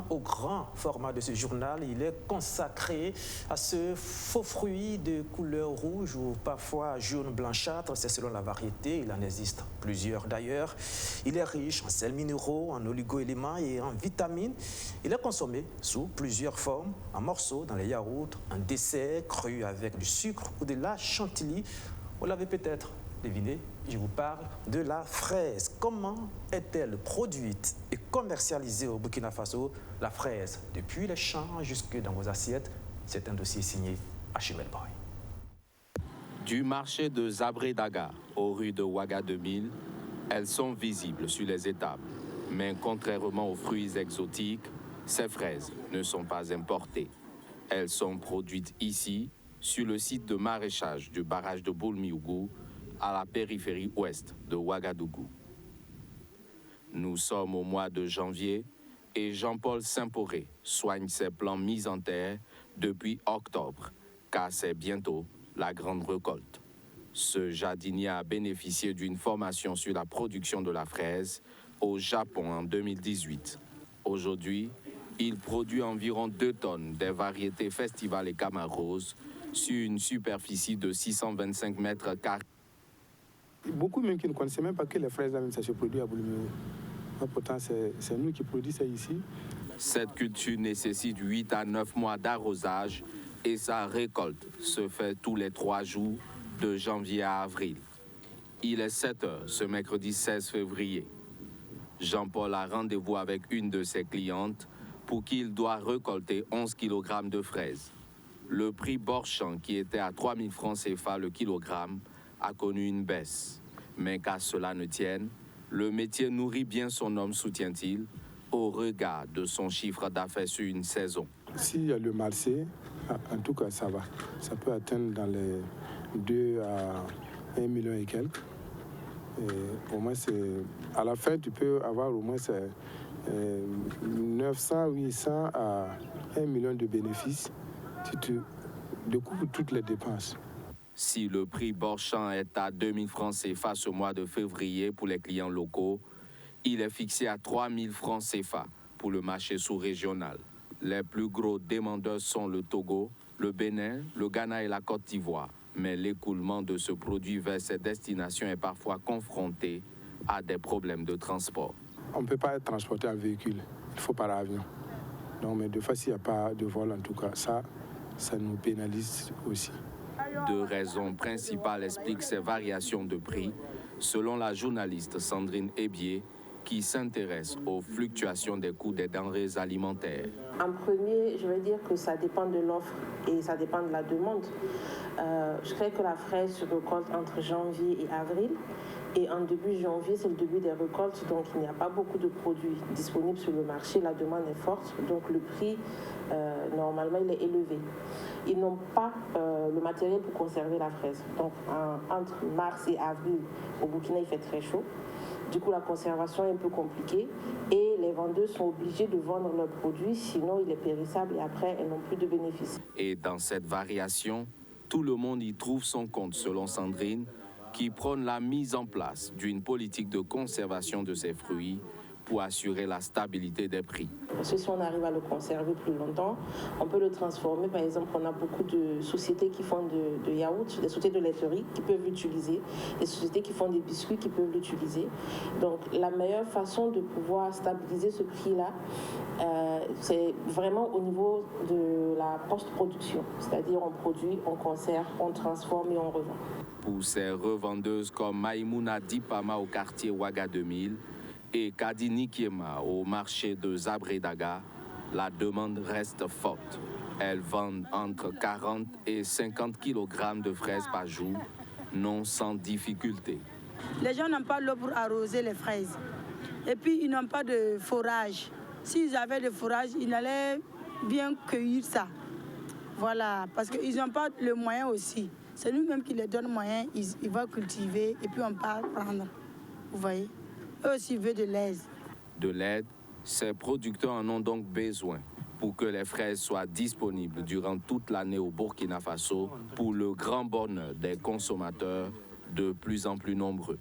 Au grand format de ce journal, il est consacré à ce faux fruit de couleur rouge ou parfois jaune blanchâtre, c'est selon la variété, il en existe plusieurs d'ailleurs. Il est riche en sels minéraux, en oligo-éléments et en vitamines. Il est consommé sous plusieurs formes, en morceaux dans les yaourts, en dessert, cru avec du sucre ou de la chantilly. Vous l'avez peut-être deviné, je vous parle de la fraise. Comment est-elle produite et commercialisée au Burkina Faso? La fraise, depuis les champs jusque dans vos assiettes, c'est un dossier signé Achimel Boy. Du marché de Zabredaga aux rues de Ouaga 2000, elles sont visibles sur les étals. Mais contrairement aux fruits exotiques, ces fraises ne sont pas importées. Elles sont produites ici, sur le site de maraîchage du barrage de Boulmiougou, à la périphérie ouest de Ouagadougou. Nous sommes au mois de janvier et Jean-Paul Saint-Poré soigne ses plants mis en terre depuis octobre, car c'est bientôt la grande récolte. Ce jardinier a bénéficié d'une formation sur la production de la fraise au Japon en 2018. Aujourd'hui, il produit environ 2 tonnes des variétés Festival et Camarose sur une superficie de 625 mètres carrés. Beaucoup même qui ne connaissaient même pas que les fraises, ça se produit à Boulmiougou. Pourtant, c'est nous qui produisons ça ici. Cette culture nécessite 8 à 9 mois d'arrosage et sa récolte se fait tous les 3 jours de janvier à avril. Il est 7 heures ce mercredi 16 février. Jean-Paul a rendez-vous avec une de ses clientes pour qui il doit récolter 11 kg de fraises. Le prix Borchamp, qui était à 3 000 francs CFA le kilogramme, a connu une baisse. Mais qu'à cela ne tienne, le métier nourrit bien son homme, soutient-il, au regard de son chiffre d'affaires sur une saison. S'il y a le marché, en tout cas ça va. Ça peut atteindre dans les 2 à 1 million et quelques. Et au moins, à la fin, tu peux avoir au moins 900, 800 à 1 million de bénéfices si tu découvres toutes les dépenses. Si le prix Borchamp est à 2 000 francs CFA ce mois de février pour les clients locaux, il est fixé à 3 000 francs CFA pour le marché sous-régional. Les plus gros demandeurs sont le Togo, le Bénin, le Ghana et la Côte d'Ivoire. Mais l'écoulement de ce produit vers ces destinations est parfois confronté à des problèmes de transport. On ne peut pas être transporté en véhicule, il faut par avion. Donc, mais des fois, s'il n'y a pas de vol, en tout cas, ça nous pénalise aussi. 2 raisons principales expliquent ces variations de prix, selon la journaliste Sandrine Hébier, qui s'intéresse aux fluctuations des coûts des denrées alimentaires. En premier, je vais dire que ça dépend de l'offre et ça dépend de la demande. Je crois que la fraise se récolte entre janvier et avril. Et en début janvier, c'est le début des récoltes, donc il n'y a pas beaucoup de produits disponibles sur le marché. La demande est forte, donc le prix, normalement, il est élevé. Ils n'ont pas le matériel pour conserver la fraise. Donc entre mars et avril, au Burkina, il fait très chaud. Du coup, la conservation est un peu compliquée et les vendeurs sont obligés de vendre leurs produits, sinon il est périssable et après, elles n'ont plus de bénéfices. Et dans cette variation, tout le monde y trouve son compte, selon Sandrine, qui prône la mise en place d'une politique de conservation de ces fruits pour assurer la stabilité des prix. Parce que si on arrive à le conserver plus longtemps, on peut le transformer. Par exemple, on a beaucoup de sociétés qui font de yaourts, des sociétés de laiterie qui peuvent l'utiliser, des sociétés qui font des biscuits qui peuvent l'utiliser. Donc la meilleure façon de pouvoir stabiliser ce prix-là, c'est vraiment au niveau de la post-production. C'est-à-dire on produit, on conserve, on transforme et on revend. Pour ces revendeuses comme Maïmouna Dipama au quartier Ouaga 2000, et Kadini Kiema au marché de Zabredaga, la demande reste forte. Elles vendent entre 40 et 50 kg de fraises par jour, non sans difficulté. Les gens n'ont pas l'eau pour arroser les fraises. Et puis, ils n'ont pas de forage. S'ils avaient de forage, ils allaient bien cueillir ça. Voilà, parce qu'ils n'ont pas le moyen aussi. C'est nous-mêmes qui les donnons moyen, ils vont cultiver et puis on part prendre. Vous voyez? Eux aussi veulent de l'aide. De l'aide, ces producteurs en ont donc besoin pour que les fraises soient disponibles durant toute l'année au Burkina Faso pour le grand bonheur des consommateurs de plus en plus nombreux.